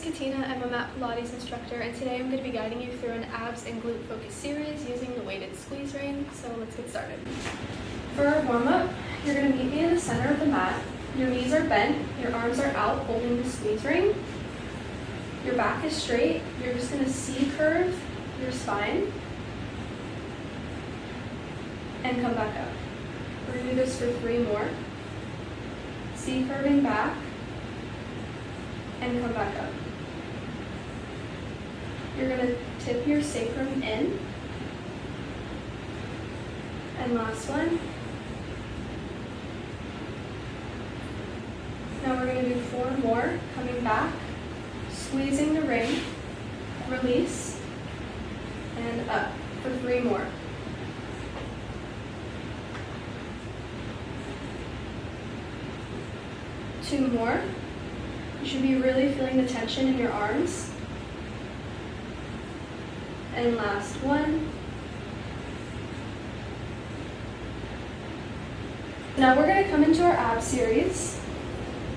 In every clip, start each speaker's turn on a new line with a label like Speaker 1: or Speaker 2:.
Speaker 1: Katina. I'm a mat Pilates instructor, and today I'm going to be guiding you through an abs and glute focus series using the weighted squeeze ring. So let's get started. For our warm-up, you're going to meet me in the center of the mat. Your knees are bent, your arms are out holding the squeeze ring. Your back is straight. You're just going to C-curve your spine and come back up. We're going to do this for 3 more. C-curving back and come back up. You're going to tip your sacrum in. And last one. Now we're going to do 4 more, coming back, squeezing the ring, release, and up for 3 more. Two more. You should be really feeling the tension in your arms. And last one. Now we're going to come into our ab series.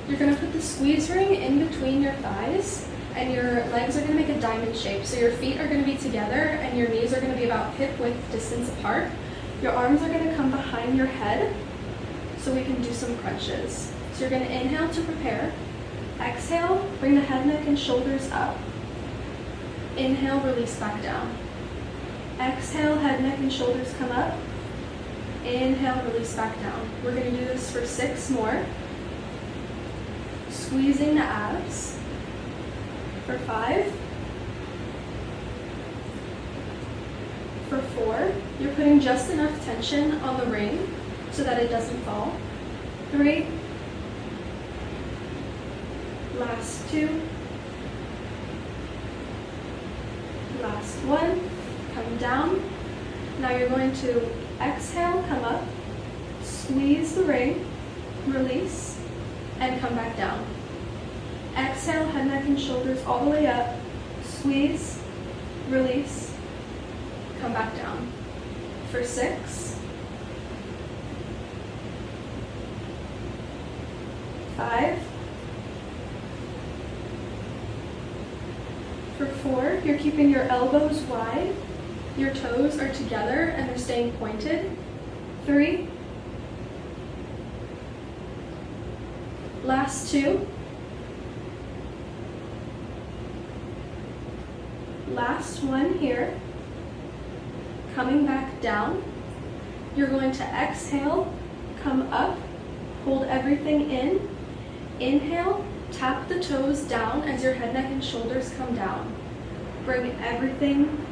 Speaker 1: You're going to put the squeeze ring in between your thighs, and your legs are going to make a diamond shape. So your feet are going to be together, and your knees are going to be about hip width distance apart. Your arms are going to come behind your head, so we can do some crunches. So you're going to inhale to prepare. Exhale, bring the head, neck, and shoulders up. Inhale, release back down. Exhale, head, neck, and shoulders come up. Inhale, release back down. We're going to do this for 6 more. Squeezing the abs. For 5. For 4. You're putting just enough tension on the ring so that it doesn't fall. 3. Last 2. Last 1. Come down. Now you're going to exhale, come up, squeeze the ring, release, and come back down. Exhale, head, neck, and shoulders all the way up, squeeze, release, come back down. For 6. 5. For 4, you're keeping your elbows wide, your toes are together and they're staying pointed. 3. Last 2. Last 1 here. Coming back down. You're going to exhale, come up, hold everything in. Inhale, tap the toes down as your head, neck, and shoulders come down. Bring everything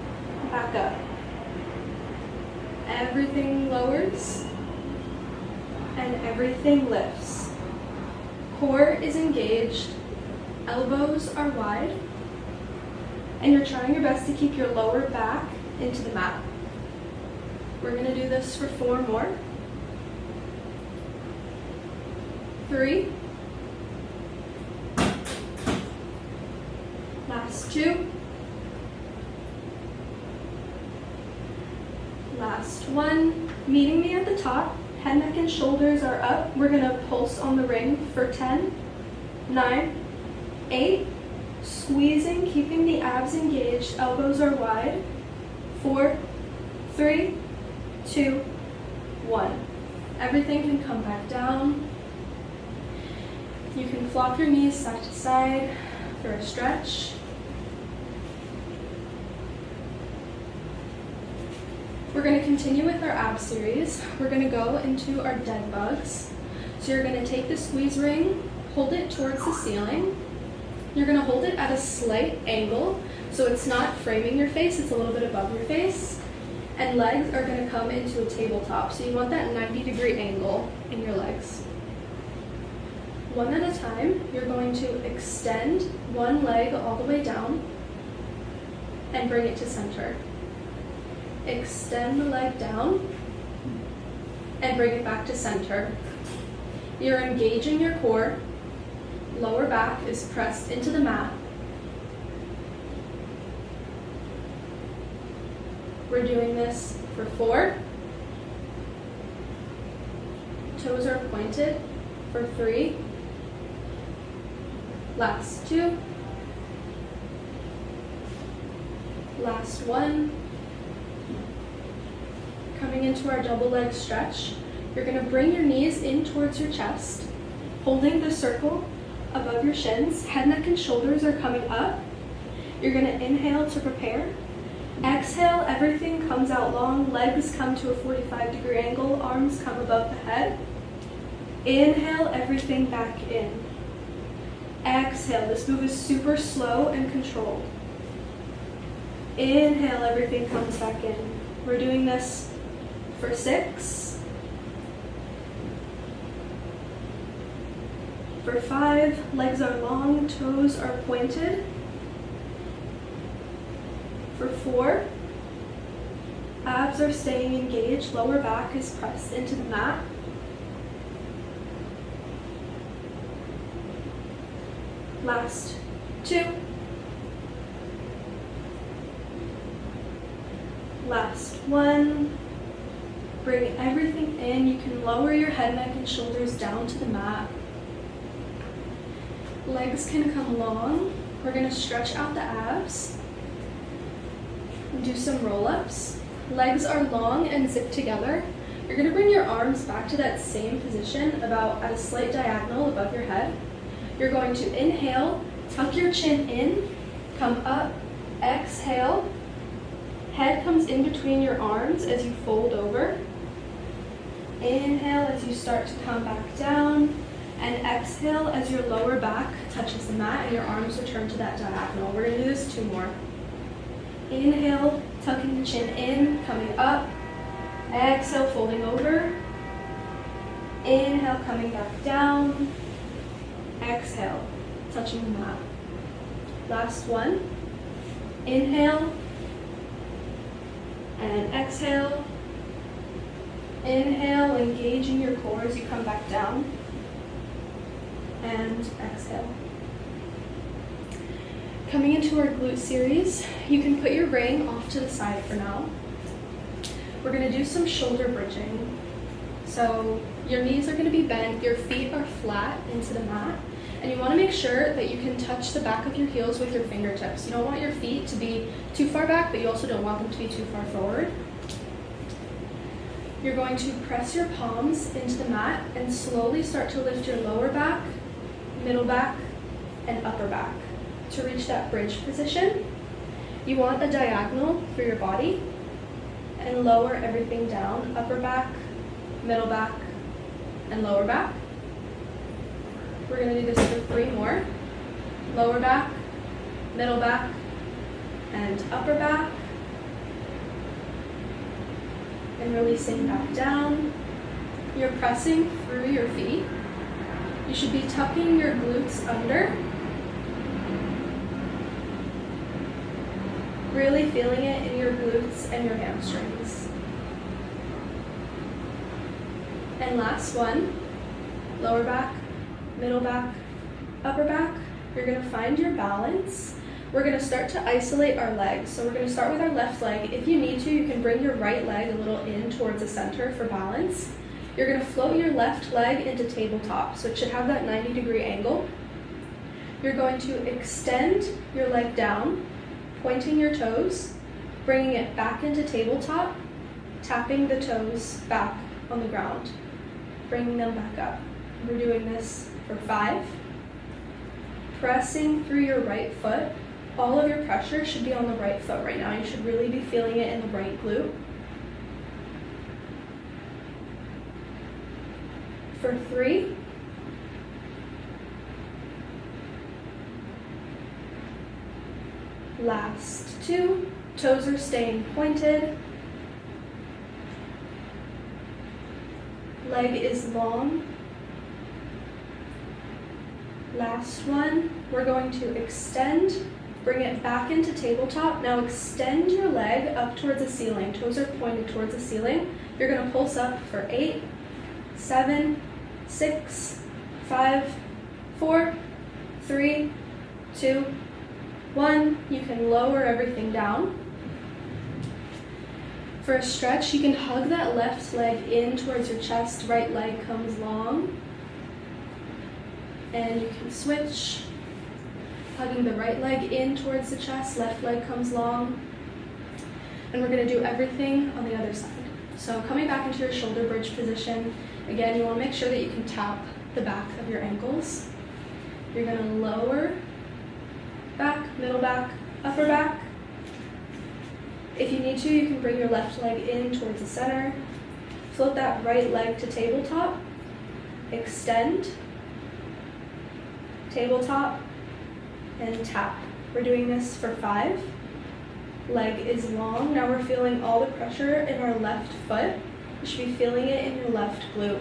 Speaker 1: back up. Everything lowers and everything lifts. Core is engaged, elbows are wide, and you're trying your best to keep your lower back into the mat. We're going to do this for 4 more. 3. Last 2. Last 1. Meeting me at the top. Head, neck, and shoulders are up. We're going to pulse on the ring for 10, 9, 8. Squeezing, keeping the abs engaged. Elbows are wide. 4, 3, 2, 1. Everything can come back down. You can flop your knees side to side for a stretch. We're going to continue with our ab series. We're going to go into our dead bugs. So you're going to take the squeeze ring, hold it towards the ceiling. You're going to hold it at a slight angle, so it's not framing your face, it's a little bit above your face. And legs are going to come into a tabletop, so you want that 90-degree angle in your legs. One at a time, you're going to extend one leg all the way down and bring it to center. Extend the leg down and bring it back to center. You're engaging your core. Lower back is pressed into the mat. We're doing this for 4. Toes are pointed for 3. Last 2. Last one. Coming into our double leg stretch, you're going to bring your knees in towards your chest, holding the circle above your shins. Head, neck, and shoulders are coming up. You're going to inhale to prepare. Exhale, everything comes out long. Legs come to a 45-degree angle. Arms come above the head. Inhale, everything back in. Exhale, this move is super slow and controlled. Inhale, everything comes back in. We're doing this for 6. For 5, legs are long, toes are pointed. For 4, abs are staying engaged, lower back is pressed into the mat. Last 2. Last 1. Bring everything in. You can lower your head, neck, and shoulders down to the mat. Legs can come long. We're going to stretch out the abs and do some roll-ups. Legs are long and zip together. You're going to bring your arms back to that same position, about at a slight diagonal above your head. You're going to inhale, tuck your chin in, come up, exhale. Head comes in between your arms as you fold over. Inhale as you start to come back down, and exhale as your lower back touches the mat and your arms return to that diagonal. We're going to do this 2 more. Inhale, tucking the chin in, coming up. Exhale, folding over. Inhale, coming back down. Exhale, touching the mat. Last one. Inhale and exhale. Inhale, engaging your core as you come back down. And exhale. Coming into our glute series, you can put your ring off to the side for now. We're going to do some shoulder bridging. So your knees are going to be bent, your feet are flat into the mat, and you want to make sure that you can touch the back of your heels with your fingertips. You don't want your feet to be too far back, but you also don't want them to be too far forward. You're going to press your palms into the mat and slowly start to lift your lower back, middle back, and upper back to reach that bridge position. You want a diagonal for your body, and lower everything down, upper back, middle back, and lower back. We're going to do this for 3 more. Lower back, middle back, and upper back. And releasing back down. You're pressing through your feet. You should be tucking your glutes under. Really feeling it in your glutes and your hamstrings. And last one, lower back, middle back, upper back. You're going to find your balance. We're going to start to isolate our legs. So we're going to start with our left leg. If you need to, you can bring your right leg a little in towards the center for balance. You're going to float your left leg into tabletop, so it should have that 90-degree angle. You're going to extend your leg down, pointing your toes, bringing it back into tabletop, tapping the toes back on the ground, bringing them back up. We're doing this for 5. Pressing through your right foot. All of your pressure should be on the right foot right now. You should really be feeling it in the right glute. For 3. Last 2. Toes are staying pointed. Leg is long. Last one. We're going to extend, bring it back into tabletop. Now extend your leg up towards the ceiling. Toes are pointed towards the ceiling. You're going to pulse up for 8, 7, 6, 5, 4, 3, 2, 1. You can lower everything down. For a stretch, you can hug that left leg in towards your chest. Right leg comes long. And you can switch. Hugging the right leg in towards the chest, left leg comes long. And we're going to do everything on the other side. So coming back into your shoulder bridge position, again, you want to make sure that you can tap the back of your ankles. You're going to lower back, middle back, upper back. If you need to, you can bring your left leg in towards the center. Float that right leg to tabletop. Extend, tabletop, and tap. We're doing this for 5. Leg is long. Now we're feeling all the pressure in our left foot. You should be feeling it in your left glute.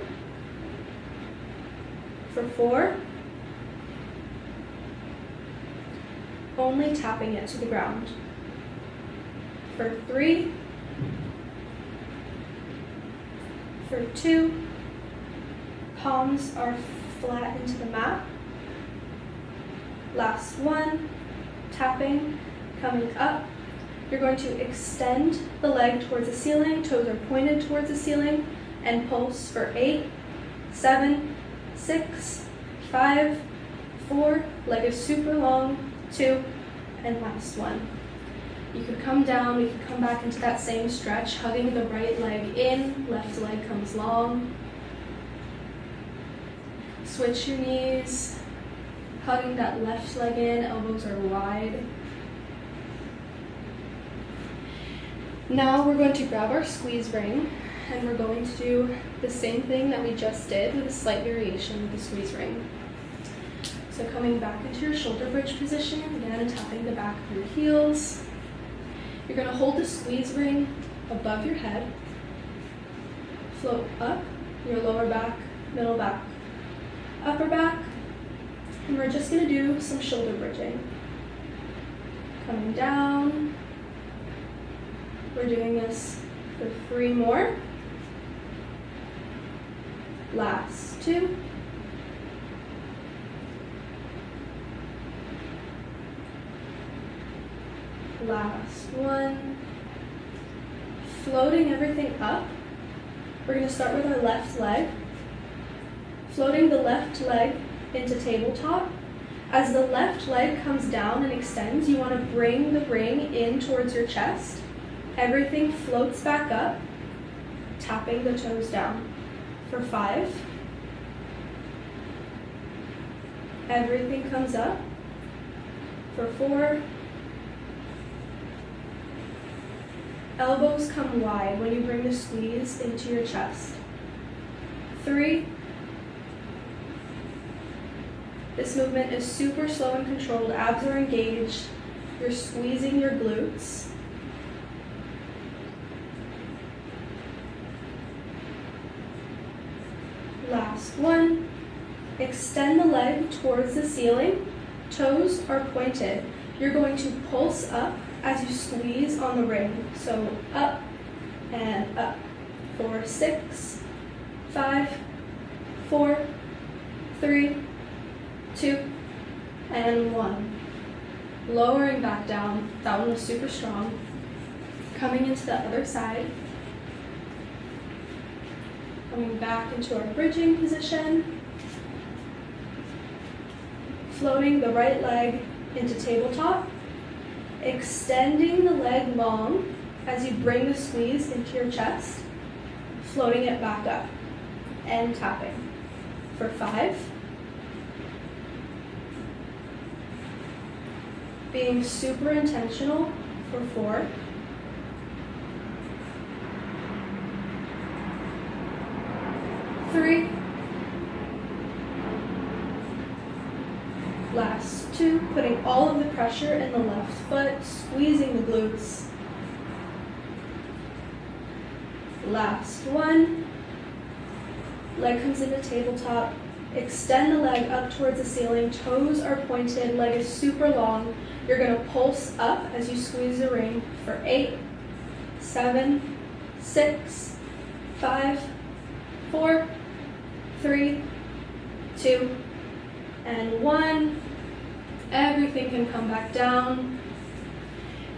Speaker 1: For 4, only tapping it to the ground. For 3, for 2, palms are flat into the mat. Last one, tapping, coming up. You're going to extend the leg towards the ceiling, toes are pointed towards the ceiling, and pulse for 8, 7, 6, 5, 4, leg is super long, 2, and last one. You could come down, we could come back into that same stretch, hugging the right leg in, left leg comes long. Switch your knees, hugging that left leg in, elbows are wide. Now we're going to grab our squeeze ring and we're going to do the same thing that we just did with a slight variation with the squeeze ring. So coming back into your shoulder bridge position, again tapping the back of your heels. You're going to hold the squeeze ring above your head, float up your lower back, middle back, upper back, and we're just going to do some shoulder bridging. Coming down. We're doing this for 3 more. Last 2. Last 1. Floating everything up. We're going to start with our left leg. Floating the left leg into tabletop. As the left leg comes down and extends, you want to bring the ring in towards your chest. Everything floats back up, tapping the toes down. For 5. Everything comes up. For 4. Elbows come wide when you bring the squeeze into your chest. 3. This movement is super slow and controlled. Abs are engaged. You're squeezing your glutes. Last 1. Extend the leg towards the ceiling. Toes are pointed. You're going to pulse up as you squeeze on the ring. So up and up. For 6, 5, 4, 3, 2, and 1. Lowering back down. That one was super strong. Coming into the other side. Coming back into our bridging position. Floating the right leg into tabletop. Extending the leg long as you bring the squeeze into your chest. Floating it back up. And tapping. For 5. Being super intentional for 4. 3. Last 2, putting all of the pressure in the left foot, squeezing the glutes. Last 1. Leg comes into tabletop. Extend the leg up towards the ceiling. Toes are pointed. Leg is super long. You're going to pulse up as you squeeze the ring for 8, 7, 6, 5, 4, 3, 2, and 1. Everything can come back down.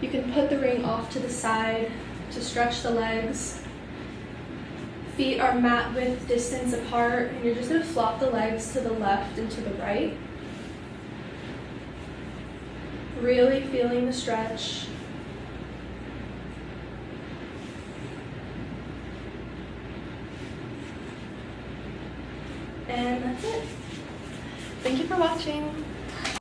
Speaker 1: You can put the ring off to the side to stretch the legs. Feet are mat width distance apart, and you're just going to flop the legs to the left and to the right. Really feeling the stretch. And that's it.
Speaker 2: Thank you for watching.